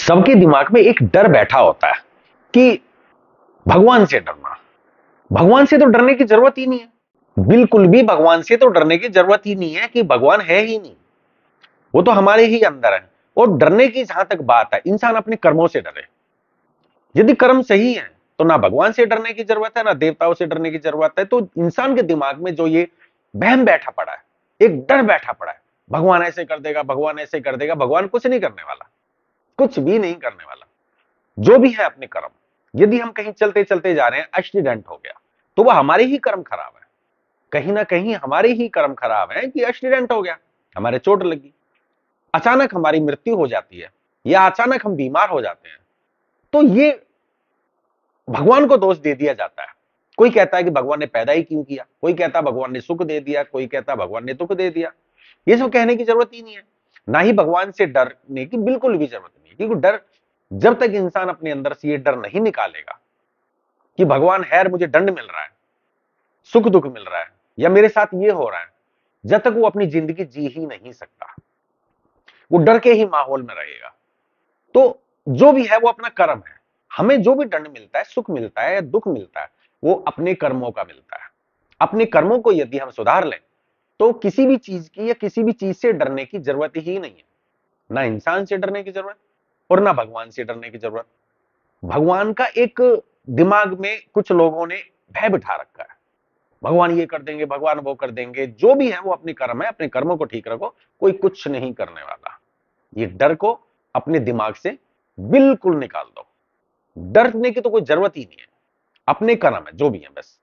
सबके दिमाग में एक डर बैठा होता है कि भगवान से डरना। भगवान से तो डरने की जरूरत ही नहीं है, बिल्कुल भी भगवान से तो डरने की जरूरत ही नहीं है कि भगवान है ही नहीं, वो तो हमारे ही अंदर है। और डरने की जहां तक बात है, इंसान अपने कर्मों से डरे। यदि कर्म सही है तो ना भगवान से डरने की जरूरत है, ना देवताओं से डरने की जरूरत है। तो इंसान के दिमाग में जो ये वहम बैठा पड़ा है, एक डर बैठा पड़ा है, भगवान ऐसे कर देगा, भगवान ऐसे कर देगा। भगवान कुछ नहीं करने वाला, कुछ भी नहीं करने वाला। जो भी है अपने कर्म। यदि हम कहीं चलते चलते जा रहे हैं, एक्सीडेंट हो गया, तो वह हमारे ही कर्म खराब है। कहीं ना कहीं हमारे ही कर्म खराब है कि एक्सीडेंट हो गया, हमारे चोट लगी, अचानक हमारी मृत्यु हो जाती है, या अचानक हम बीमार हो जाते हैं। तो ये भगवान को दोष दे दिया जाता है। कोई कहता है कि भगवान ने पैदा ही क्यों किया, कोई कहता है भगवान ने सुख दे दिया, कोई कहता है भगवान ने दुख दे दिया। ये सब कहने की जरूरत ही नहीं है। ना ही भगवान से डरने की बिल्कुल भी जरूरत नहीं है, क्योंकि डर, जब तक इंसान अपने अंदर से ये डर नहीं निकालेगा कि भगवान है, मुझे दंड मिल रहा है, सुख दुख मिल रहा है, या मेरे साथ ये हो रहा है, जब तक वो अपनी जिंदगी जी ही नहीं सकता। वो डर के ही माहौल में रहेगा। तो जो भी है वो अपना कर्म है। हमें जो भी दंड मिलता है, सुख मिलता है या दुख मिलता है, वो अपने कर्मों का मिलता है। अपने कर्मों को यदि हम सुधार लें तो किसी भी चीज की या किसी भी चीज से डरने की जरूरत ही नहीं है। ना इंसान से डरने की जरूरत और ना भगवान से डरने की जरूरत। भगवान का एक दिमाग में कुछ लोगों ने भय बिठा रखा है, भगवान ये कर देंगे, भगवान वो कर देंगे। जो भी है वो अपने कर्म है, अपने कर्मों को ठीक रखो, कोई कुछ नहीं करने वाला। ये डर को अपने दिमाग से बिल्कुल निकाल दो। डरने की तो कोई जरूरत ही नहीं है, अपने कर्म है जो भी है बस।